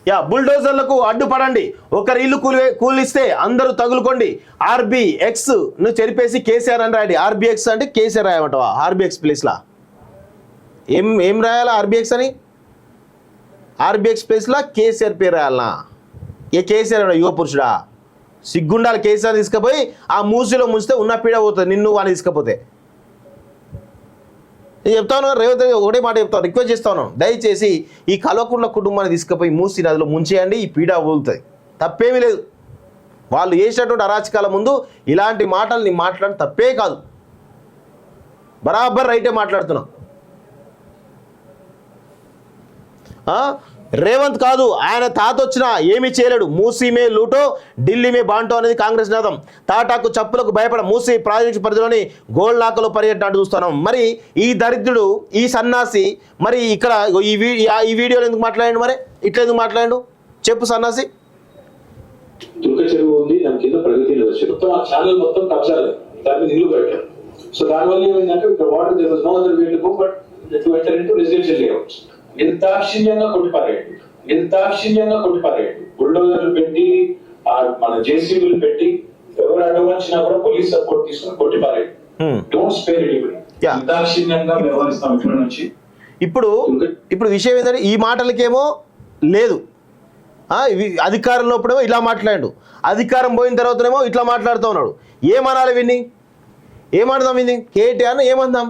Yeah బుల్డోజర్లకు అడ్డుపడండి, ఒకరి ఇల్లు కూలిస్తే అందరూ తగులుకోండి, ఆర్బీఎక్స్ ను చెరిపేసి కేసీఆర్ అని రాయండి. ఆర్బీఎక్స్ అంటే కేసీఆర్ రాయమంటావా? ఆర్బీఎక్స్ ప్లేస్లా ఏం రాయాలా? ఆర్బీఎక్స్ అని ఆర్బీఎక్స్ ప్లేస్లా కేసీఆర్ పేరు రాయాలనా? ఏ కేసీఆర్ యువ పురుషుడా? సిగ్గుండాలి. కేసీఆర్ తీసుకుపోయి ఆ మూసిలో ముంచితే ఉన్న పీడ పోతుంది నిన్ను వాడిని తీసుకపోతే. నేను చెప్తాను రేవంత్ రెడ్డి ఒకటే మాట చెప్తాను, రిక్వెస్ట్ చేస్తాను, దయచేసి ఈ కల్వకుంట్ల కుటుంబాన్ని తీసుకుపోయి మూసి నదిలో ముంచేయండి, ఈ పీడ వదులుతుంది. తప్పేమీ లేదు. వాళ్ళు చేసినటువంటి అరాచకాల ముందు ఇలాంటి మాటలు మాట్లాడి తప్పే కాదు, బరాబర్ రైటే మాట్లాడుతున్నాం. రేవంత్ కాదు, ఆయన తాత వచ్చినా ఏమీ చేయలేడు. మూసీ మే లూటో ఢిల్లీ మే బాంటో అనేది కాంగ్రెస్ నాదం. తాటాకు చప్పులకు భయపడ మూసీ ప్రాజెక్టు పరిధిలోని గోల్నాకలో పర్యటన చూస్తున్నాం. మరి ఈ దరిద్రుడు, ఈ సన్నాసి మరి ఇక్కడ ఈ వీడియోలో ఎందుకు మాట్లాడండి? మరి ఇట్లా ఎందుకు మాట్లాడు చెప్పు సన్నాసి. దుర్గ చెరువు ఉంది, దాని కింద ప్రగతి మొత్తం ఆ ఛానల్ మొత్తం కబ్జాలు, దాని మీద ఇల్లు కట్టారు. సో దానివల్ల ఏమైందంటే ఇక్కడ water there was no other way to go but to enter into residential layouts. నిర్దాక్షిణ్యంగా కొట్టిపారేయండి. బుల్డోజర్లు పెట్టి మన జేసీబీలు పెట్టి ఎవరు అడగొచ్చినా కూడా పోలీస్ సపోర్ట్ తీసుకుని కొట్టిపారేయండి. Don't spare anybody. నిర్దాక్షిణ్యంగా వ్యవహరిస్తాం ఇక్కడ నుంచి. ఇప్పుడు విషయం ఏంటంటే ఈ మాటలకేమో లేదు, అధికారంలో ఇప్పుడేమో ఇలా మాట్లాడు, అధికారం పోయిన తర్వాతనేమో ఇట్లా మాట్లాడుతూ ఉన్నాడు. ఏమనాలి విన్ని? ఏమడదాం విన్ని? కేటీఆర్ను ఏమందాం?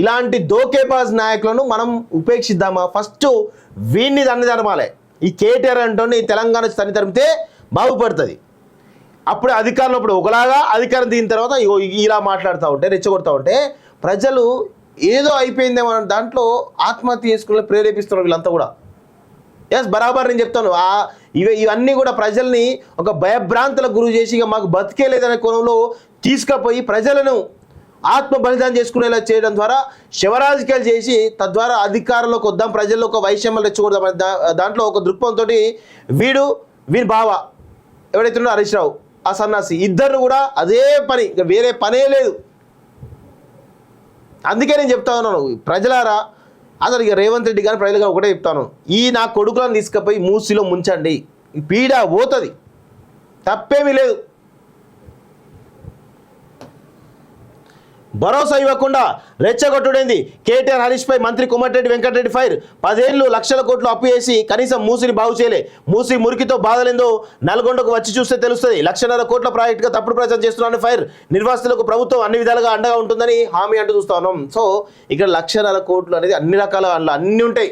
ఇలాంటి దోకేబాజ్ నాయకులను మనం ఉపేక్షిద్దామా? ఫస్ట్ వీడిని తన్ని తరమాలి. ఈ కేటీఆర్ అంటే తెలంగాణ తన్ని తరిమితే బాగుపడుతుంది. అప్పుడు అధికారంలో ఒకలాగా, అధికారం దిగిన తర్వాత ఇలా మాట్లాడుతూ ఉంటే, రెచ్చగొడతా ఉంటే ప్రజలు ఏదో అయిపోయిందేమో దాంట్లో ఆత్మహత్య చేసుకుని ప్రేరేపిస్తున్నారు వీళ్ళంతా కూడా. ఎస్ బరాబర్ నేను చెప్తాను. ఇవన్నీ కూడా ప్రజల్ని ఒక భయభ్రాంతులకు గురి చేసి ఇక మాకు బతికే లేదనే కోణంలో తీసుకుపోయి ప్రజలను ఆత్మ బలిదానం చేసుకునేలా చేయడం ద్వారా శివరాజకీయాలు చేసి తద్వారా అధికారంలోకి వద్దాం, ప్రజల్లో ఒక వైషమ్యం రెచ్చగొడదాం దాంట్లో ఒక దృక్పథంతో వీని బావ ఎవరైతే ఉన్నారో హరీష్ రావు, ఆ సన్నాసి, ఇద్దరు కూడా అదే పని, ఇక వేరే పనే లేదు. అందుకే నేను చెప్తా ఉన్నాను ప్రజలారా, అసలు ఇక రేవంత్ రెడ్డి గారు ప్రజలుగా ఒకటే చెప్తాను, ఈ నా కొడుకులను తీసుకుపోయి మూసిలో ముంచండి, ఈ పీడ పోతుంది, తప్పేమీ లేదు. భరోసా ఇవ్వకుండా రెచ్చగొట్టుడైంది. కేటీఆర్ హరీష్ పై మంత్రి కోమటిరెడ్డి వెంకటరెడ్డి ఫైర్. 10 ఏళ్ళు లక్షల కోట్లు అప్పు చేసి కనీసం మూసిని బాగు చేయలే. మూసి మురికితో బాధలేందో నల్గొండకు వచ్చి చూస్తే తెలుస్తుంది. 1.5 కోట్ల ప్రాజెక్టుగా తప్పుడు ప్రచారం చేస్తున్నారని ఫైర్. నిర్వాసితులకు ప్రభుత్వం అన్ని విధాలుగా అండగా ఉంటుందని హామీ అంటూ చూస్తా ఉన్నాం. సో ఇక్కడ 1.5 కోట్లు అనేది అన్ని రకాల అన్నీ ఉంటాయి.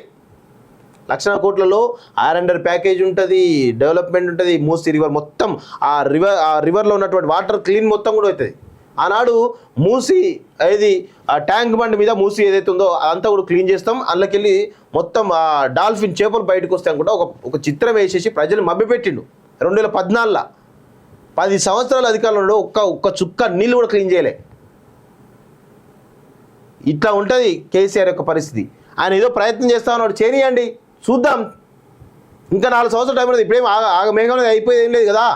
1.5 కోట్లలో R&R ప్యాకేజ్ ఉంటుంది, డెవలప్మెంట్ ఉంటుంది, మూసి రివర్ మొత్తం ఆ రివర్లో ఉన్నటువంటి వాటర్ క్లీన్ మొత్తం కూడా అవుతుంది. ఆనాడు మూసి ఏది ఆ ట్యాంక్ బండ్ మీద మూసి ఏదైతే ఉందో అదంతా కూడా క్లీన్ చేస్తాం. అందులోకెళ్ళి మొత్తం ఆ డాల్ఫిన్ చేపలు బయటకు వస్తాం కూడా ఒక చిత్రం వేసేసి ప్రజలు మభ్యపెట్టిండు. 2014 10 సంవత్సరాల అధికారంలో ఒక్క చుక్క నీళ్ళు కూడా క్లీన్ చేయలే. ఇట్లా ఉంటుంది కేసీఆర్ యొక్క పరిస్థితి. ఆయన ఏదో ప్రయత్నం చేస్తా ఉన్నాడు, చేయనియండి చూద్దాం. ఇంకా 4 సంవత్సరాల టైం ఉన్నది, ఇప్పుడేం మేఘంలో అయిపోయేది ఏం లేదు కదా.